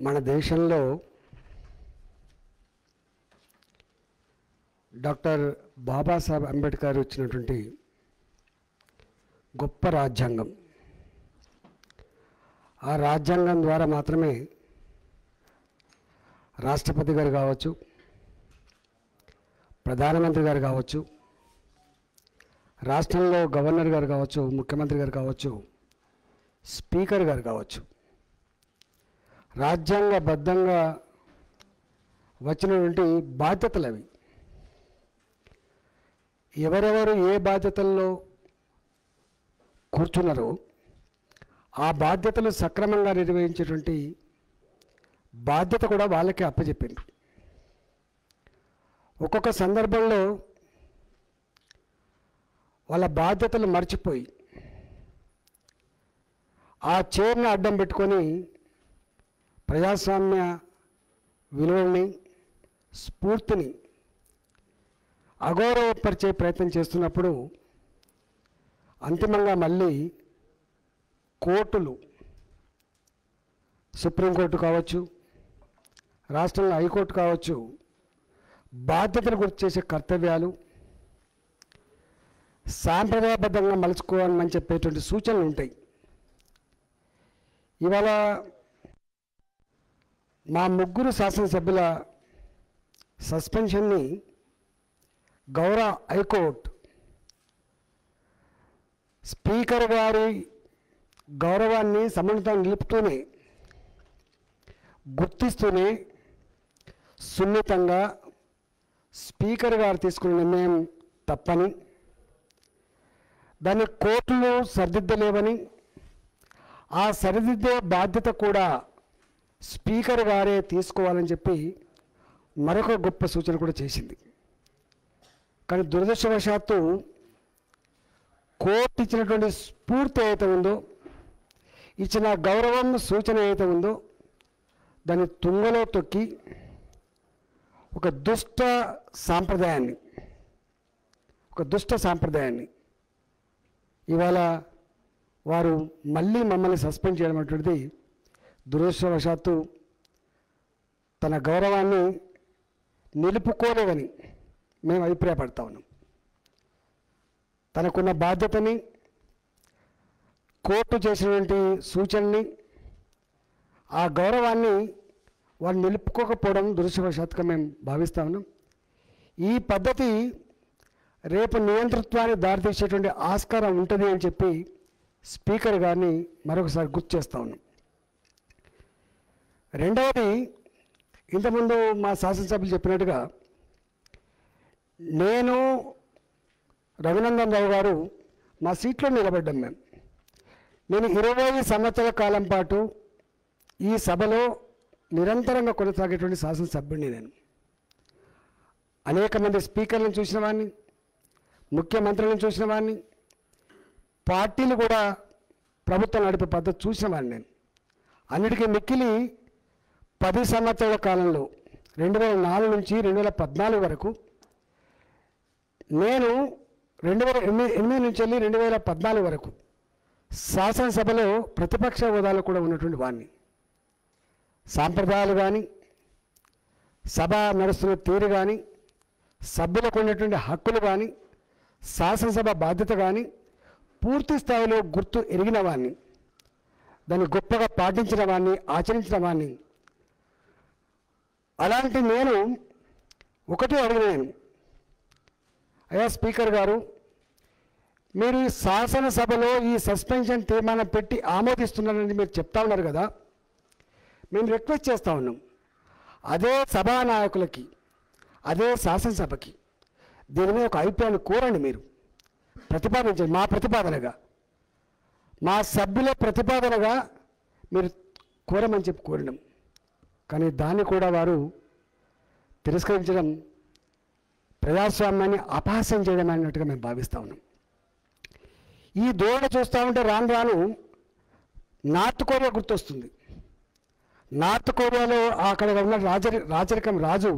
మన దేశంలో డాక్టర్ బాబాసాహెబ్ అంబేద్కర్ ఇచ్చినటువంటి గొప్ప రాజ్యాంగం, ఆ రాజ్యాంగం ద్వారా మాత్రమే రాష్ట్రపతి గారు కావచ్చు, ప్రధానమంత్రి గారు కావచ్చు, రాష్ట్రంలో గవర్నర్ గారు కావచ్చు, ముఖ్యమంత్రి గారు కావచ్చు, స్పీకర్ గారు కావచ్చు, రాజ్యాంగబద్ధంగా వచ్చినటువంటి బాధ్యతలు అవి. ఎవరెవరు ఏ బాధ్యతల్లో కూర్చున్నారో ఆ బాధ్యతలు సక్రమంగా నిర్వహించేటువంటి బాధ్యత కూడా వాళ్ళకే అప్పచెప్పిండ్రు. ఒక్కొక్క సందర్భంలో వాళ్ళ బాధ్యతలు మర్చిపోయి ఆ చైర్ని అడ్డం పెట్టుకొని ప్రజాస్వామ్య విలువల్ని, స్ఫూర్తిని అగౌరవపరిచే ప్రయత్నం చేస్తున్నప్పుడు అంతిమంగా మళ్ళీ కోర్టులు, సుప్రీంకోర్టు కావచ్చు, రాష్ట్రంలో హైకోర్టు కావచ్చు, బాధ్యతలు గుర్తు చేసే కర్తవ్యాలు సాంప్రదాయబద్ధంగా మలుచుకోవాలని చెప్పేటువంటి సూచనలు ఉంటాయి. ఇవాళ మా ముగ్గురు శాసనసభ్యుల సస్పెన్షన్ని గౌరవ హైకోర్టు స్పీకర్ గారి గౌరవాన్ని సమున్నతంగా నిలుపుతూనే, గుర్తిస్తూనే సున్నితంగా స్పీకర్ గారు తీసుకున్న నిర్ణయం తప్పని, దాన్ని కోర్టులు సరిదిద్దలేవని, ఆ సరిదిద్దే బాధ్యత కూడా స్పీకర్ గారే తీసుకోవాలని చెప్పి మరొక గొప్ప సూచన కూడా చేసింది. కానీ దురదృష్టవశాత్తు కోర్టు ఇచ్చినటువంటి స్ఫూర్తి ఏదైతే ఉందో, ఇచ్చిన గౌరవం సూచన ఏదైతే ఉందో, దాన్ని తుంగలో తొక్కి ఒక దుష్ట సాంప్రదాయాన్ని ఇవాళ వారు మళ్ళీ మమ్మల్ని సస్పెండ్ చేయడం అనేటువంటిది దురదృష్టవశాత్తు తన గౌరవాన్ని నిలుపుకోలేదని మేము అభిప్రాయపడతా ఉన్నాం. తనకున్న బాధ్యతని, కోర్టు చేసినటువంటి సూచనని, ఆ గౌరవాన్ని వారు నిలుపుకోకపోవడం దురదృష్టవశాత్తుగా మేము భావిస్తూ ఉన్నాం. ఈ పద్ధతి రేపు నియంతృత్వాన్ని దారితీసేటువంటి ఆస్కారం ఉంటుంది అని చెప్పి స్పీకర్ గారిని మరొకసారి గుర్తు చేస్తూ ఉన్నాం. రెండవది, ఇంతకుముందు మా శాసనసభ్యులు చెప్పినట్టుగా నేను, రఘునందన్ రావు గారు మా సీట్లో నిలబడ్డాం. నేను 20 సంవత్సరాల కాలం పాటు ఈ సభలో నిరంతరంగా కొనసాగేటువంటి శాసనసభ్యుడిని. నేను అనేక మంది స్పీకర్లను చూసిన వాడిని, ముఖ్యమంత్రులను చూసిన వాడిని, పార్టీలు కూడా ప్రభుత్వం నడిపే పద్ధతి చూసిన వాడిని. నేను అన్నిటికీ మిక్కిలి 10 సంవత్సరాల కాలంలో 2004 నుంచి 2014 వరకు, నేను 2008 నుంచి వెళ్ళి 2014 వరకు శాసనసభలో ప్రతిపక్ష హోదాలో కూడా ఉన్నటువంటి వాడిని. సాంప్రదాయాలు కానీ, సభ నడుస్తున్న తీరు కానీ, సభ్యులకు ఉన్నటువంటి హక్కులు కానీ, శాసనసభ బాధ్యత కానీ పూర్తి స్థాయిలో గుర్తు ఎరిగిన వాడిని, దాన్ని గొప్పగా పాటించిన వాడిని, ఆచరించిన వాడిని. అలాంటి నేను ఒకటే అడిగినాను, అయ్యా స్పీకర్ గారు, మీరు ఈ శాసనసభలో ఈ సస్పెన్షన్ తీర్మానం పెట్టి ఆమోదిస్తున్నారని మీరు చెప్తా ఉన్నారు కదా, మేము రిక్వెస్ట్ చేస్తూ ఉన్నాం, అదే సభానాయకులకి, అదే శాసనసభకి దీని మీద ఒక అభిప్రాయాన్ని కోరండి, మీరు ప్రతిపాదించండి. మా ప్రతిపాదనగా, మా సభ్యుల ప్రతిపాదనగా మీరు కోరమని చెప్పి కోరినాం. కానీ దాన్ని కూడా వారు తిరస్కరించడం ప్రజాస్వామ్యాన్ని అపహాస్యం చేయడం అన్నట్టుగా మేము భావిస్తూ ఉన్నాం. ఈ ధోరణి చూస్తూ ఉంటే రాను రాను నార్త్ కొరియా గుర్తొస్తుంది. నార్త్ కొరియాలో అక్కడ ఉన్న రాజరికం రాజు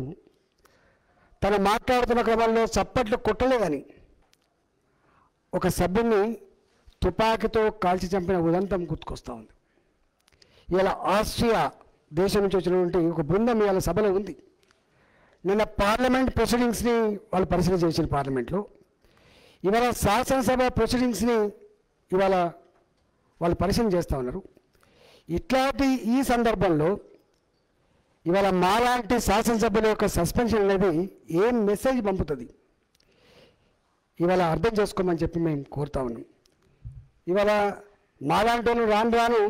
తను మాట్లాడుతున్న క్రమంలో చప్పట్లు కొట్టలేదని ఒక సభ్యుని తుపాకీతో కాల్చి చంపిన ఉదంతం గుర్తుకొస్తూ ఉంది. ఇలా ఆస్ట్రియా దేశం నుంచి వచ్చినటువంటి ఒక బృందం ఇవాళ సభలో ఉంది. నిన్న పార్లమెంట్ ప్రొసీడింగ్స్ని వాళ్ళు పరిశీలన చేసిన పార్లమెంట్లో, ఇవాళ శాసనసభ ప్రొసీడింగ్స్ని ఇవాళ వాళ్ళు పరిశీలన చేస్తూ ఉన్నారు. ఇట్లాంటి ఈ సందర్భంలో ఇవాళ మాలాంటి శాసనసభ్యుల యొక్క సస్పెన్షన్ అనేది ఏం మెసేజ్ పంపుతుంది ఇవాళ అర్థం చేసుకోమని చెప్పి మేము కోరుతా ఉన్నాం. ఇవాళ మాలాంటి వాళ్ళు రాను రాను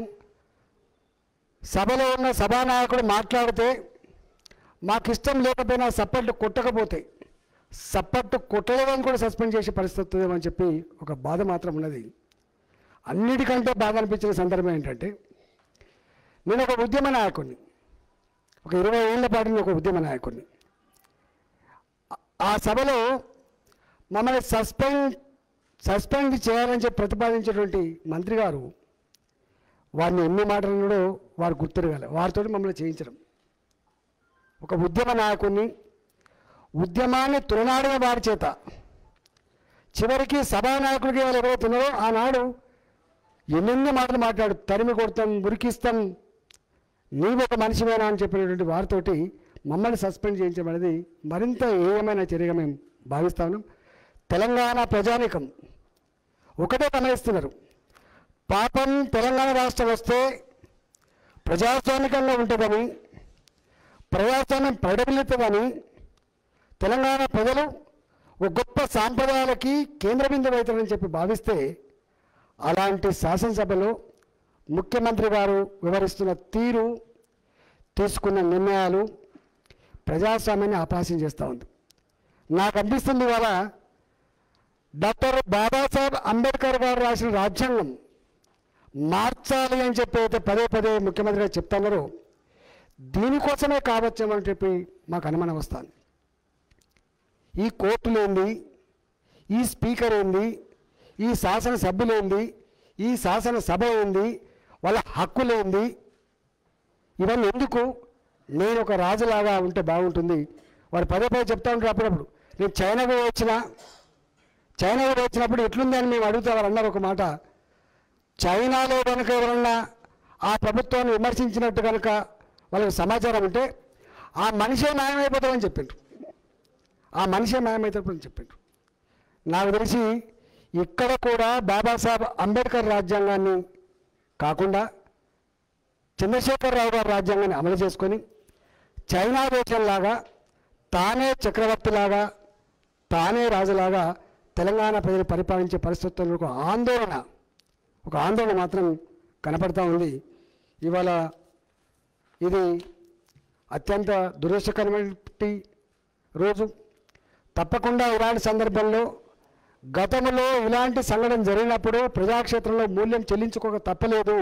సభలో ఉన్న సభానాయకుడు మాట్లాడితే మాకు ఇష్టం లేకపోయినా సప్పట్లు కొట్టకపోతే సప్పట్టు కొట్టలేదని కూడా సస్పెండ్ చేసే పరిస్థితి వస్తుందేమని చెప్పి ఒక బాధ మాత్రం ఉన్నది. అన్నిటికంటే బాధ అనిపించిన సందర్భం ఏంటంటే, నేను ఒక ఉద్యమ నాయకుడిని, ఒక 20 ఏళ్ల పాటు నేను ఒక ఉద్యమ నాయకుడిని. ఆ సభలో మమ్మల్ని సస్పెండ్ చేయాలని చెప్పి ప్రతిపాదించినటువంటి మంత్రి గారు వారిని ఎన్ని మాటలు ఉన్నాడో వారు గుర్తురగాలి. వారితో మమ్మల్ని చేయించడం, ఒక ఉద్యమ నాయకుడిని, ఉద్యమాన్ని తులనాడిన వారి చేత చివరికి సభానాయకుడికి వాళ్ళు ఎవరైతే ఉన్నారో ఆనాడు ఎన్నెన్నో మాటలు మాట్లాడు, తరిమి కొడతాం, మురికిస్తాం, నీవు ఒక మనిషివేనా అని చెప్పినటువంటి వారితోటి మమ్మల్ని సస్పెండ్ చేయించడం అనేది మరింత ఏమైన చర్యగా మేము భావిస్తా ఉన్నాం. తెలంగాణ ప్రజానీకం ఒకటే గమనిస్తున్నారు, పాపం తెలంగాణ రాష్ట్రం వస్తే ప్రజాస్వామికంగా ఉంటుందని, ప్రజాస్వామ్యం పరిడమిల్లుతుందని, తెలంగాణ ప్రజలు ఒక గొప్ప సాంప్రదాయాలకి కేంద్ర బిందువు అవుతారని చెప్పి భావిస్తే, అలాంటి శాసనసభలో ముఖ్యమంత్రి గారు వివరిస్తున్న తీరు, తీసుకున్న నిర్ణయాలు ప్రజాస్వామ్యాన్ని అపహాస్యం చేస్తూ ఉంది. నాకు అనిపిస్తుంది ఇవాళ డాక్టర్ బాబాసాహెబ్ అంబేద్కర్ గారు రాసిన రాజ్యాంగం మార్చాలి అని చెప్పి అయితే పదే పదే ముఖ్యమంత్రి గారు చెప్తున్నారు, దీనికోసమే కావచ్చేమని చెప్పి మాకు అనుమానం వస్తుంది. ఈ కోర్టులు ఏంది, ఈ స్పీకర్ ఏంది, ఈ శాసనసభ్యులు ఏంది, ఈ శాసనసభ ఏంది, వాళ్ళ హక్కులేంది, ఇవన్నీ ఎందుకు? నేను ఒక రాజులాగా ఉంటే బాగుంటుంది. వాడు పదే పదే చెప్తా ఉంటారు. అప్పుడప్పుడు నేను చైనాకు వచ్చినప్పుడు ఎట్లుంది అని మేము అడుగుతా, వారు అన్నారు ఒక మాట, చైనాలో కనుక ఎవరన్నా ఆ ప్రభుత్వాన్ని విమర్శించినట్టు కనుక వాళ్ళకి సమాచారం ఉంటే ఆ మనిషే మాయమైపోతామని చెప్పిండ్రు, ఆ మనిషే మాయమైపోతామని చెప్పిండ్రు. నాకు తెలిసి ఇక్కడ కూడా బాబాసాహెబ్ అంబేద్కర్ రాజ్యాంగాన్ని కాకుండా చంద్రశేఖరరావు గారి రాజ్యాంగాన్ని అమలు చేసుకొని చైనా దేశంలాగా తానే చక్రవర్తిలాగా తానే రాజులాగా తెలంగాణ ప్రజలు పరిపాలించే పరిస్థితుల్లో ఒక ఆందోళన మాత్రం కనపడతా ఉంది. ఇవాళ ఇది అత్యంత దురదృష్టకరమైన రోజు. తప్పకుండా ఇలాంటి సందర్భంలో గతంలో ఇలాంటి సంఘటన జరిగినప్పుడు ప్రజాక్షేత్రంలో మూల్యం చెల్లించుకోక తప్పలేదు.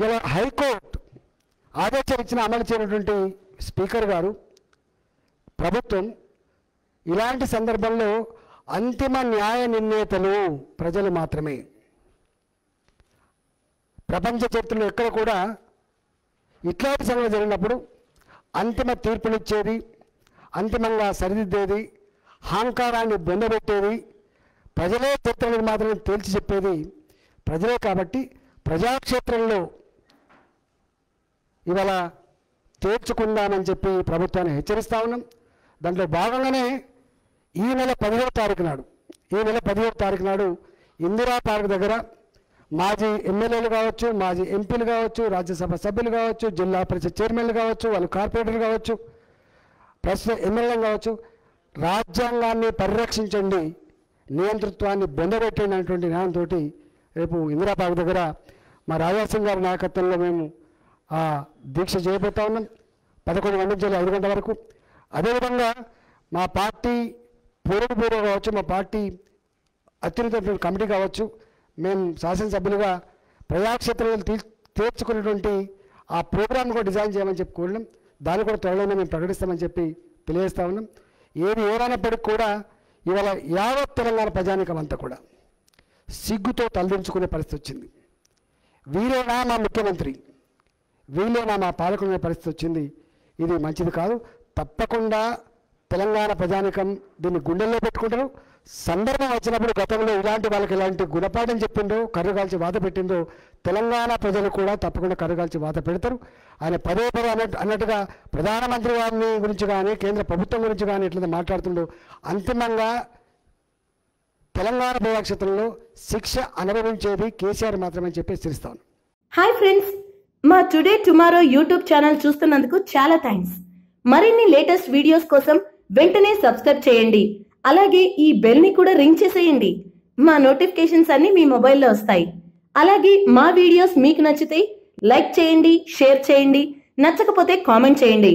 ఇలా హైకోర్టు ఆదేశాలు ఇచ్చిన అమలు చేయనటువంటి స్పీకర్ గారు, ప్రభుత్వం ఇలాంటి సందర్భంలో అంతిమ న్యాయ నిర్ణేతలు ప్రజలు మాత్రమే. ప్రపంచ చరిత్రలో ఎక్కడ కూడా ఇట్లాంటి సంఘటన జరిగినప్పుడు అంతిమ తీర్పునిచ్చేది, అంతిమంగా సరిదిద్దేది, అహంకారాన్ని బొందబెట్టేది, ప్రజలే చరిత్రను మాత్రమే తేల్చి చెప్పేది ప్రజలే. కాబట్టి ప్రజాక్షేత్రంలో ఇవాళ తేల్చుకుందామని చెప్పి ప్రభుత్వాన్ని హెచ్చరిస్తూ ఉన్నాం. దాంట్లో భాగంగానే ఈ నెల 15వ తారీఖు నాడు ఇందిరా పార్క్ దగ్గర మాజీ ఎమ్మెల్యేలు కావచ్చు, మాజీ ఎంపీలు కావచ్చు, రాజ్యసభ సభ్యులు కావచ్చు, జిల్లా పరిషత్ చైర్మన్లు కావచ్చు, వాళ్ళు కార్పొరేటర్లు కావచ్చు, ప్రస్తుత ఎమ్మెల్యేలు కావచ్చు, రాజ్యాంగాన్ని పరిరక్షించండి, నియంతృత్వాన్ని బొందబెట్టండి అనేటువంటి న్యాయంతో రేపు ఇందిరా పార్క్ దగ్గర మా రాజాసింగ్ గారి నాయకత్వంలో మేము ఆ దీక్ష చేయబోతా ఉన్నాం. 11 గంటల నుంచి 5 గంటల వరకు. అదేవిధంగా మా పార్టీ పూర్వ కావచ్చు, మా పార్టీ అత్యున్నత కమిటీ కావచ్చు, మేము శాసనసభ్యులుగా ప్రజాక్షేత్రంలో తీర్చుకున్నటువంటి ఆ ప్రోగ్రామ్ కూడా డిజైన్ చేయమని చెప్పి కోరినాం. దాన్ని కూడా త్వరలోనే మేము ప్రకటిస్తామని చెప్పి తెలియజేస్తా ఉన్నాం. ఏది ఏమైనప్పటికీ కూడా ఇవాళ యావత్ తెలంగాణ ప్రజానీకం అంతా కూడా సిగ్గుతో తలదించుకునే పరిస్థితి వచ్చింది. వీరేనా మా ముఖ్యమంత్రి, వీళ్ళేనా మా పాలకునే పరిస్థితి వచ్చింది. ఇది మంచిది కాదు. తెలంగాణ ప్రజానికం దీన్ని గుండెల్లో పెట్టుకుంటారు. సందర్భం వచ్చినప్పుడు గతంలో ఇలాంటి వాళ్ళకి ఇలాంటి గుణపాఠం చెప్పిందో కర్రుగాల్చి వాత పెట్టిందో తెలంగాణ ప్రజలు కూడా తప్పకుండా కర్రుగాల్చి వాత పెడతారు. ఆయన పదే పదే అన్నట్టుగా ప్రధానమంత్రి గారిని గురించి కానీ కేంద్ర ప్రభుత్వం గురించి కానీ ఎట్లా మాట్లాడుతుండో అంతిమంగా తెలంగాణ ప్రజాక్షేత్రంలో శిక్ష అనుభవించేది కేసీఆర్ మాత్రమే చెప్పి హెచ్చరిస్తాను. హాయ్ ఫ్రెండ్స్, మా టుడే టుమారో యూట్యూబ్ ఛానల్ చూస్తున్నందుకు చాలా థ్యాంక్స్. మరిన్ని లేటెస్ట్ వీడియోస్ కోసం వెంటనే సబ్స్క్రైబ్ చేయండి. అలాగే ఈ బెల్ ని కూడా రింగ్ చేసేయండి. మా నోటిఫికేషన్స్ అన్ని మీ మొబైల్లో వస్తాయి. అలాగే మా వీడియోస్ మీకు నచ్చితే లైక్ చేయండి, షేర్ చేయండి, నచ్చకపోతే కామెంట్ చేయండి.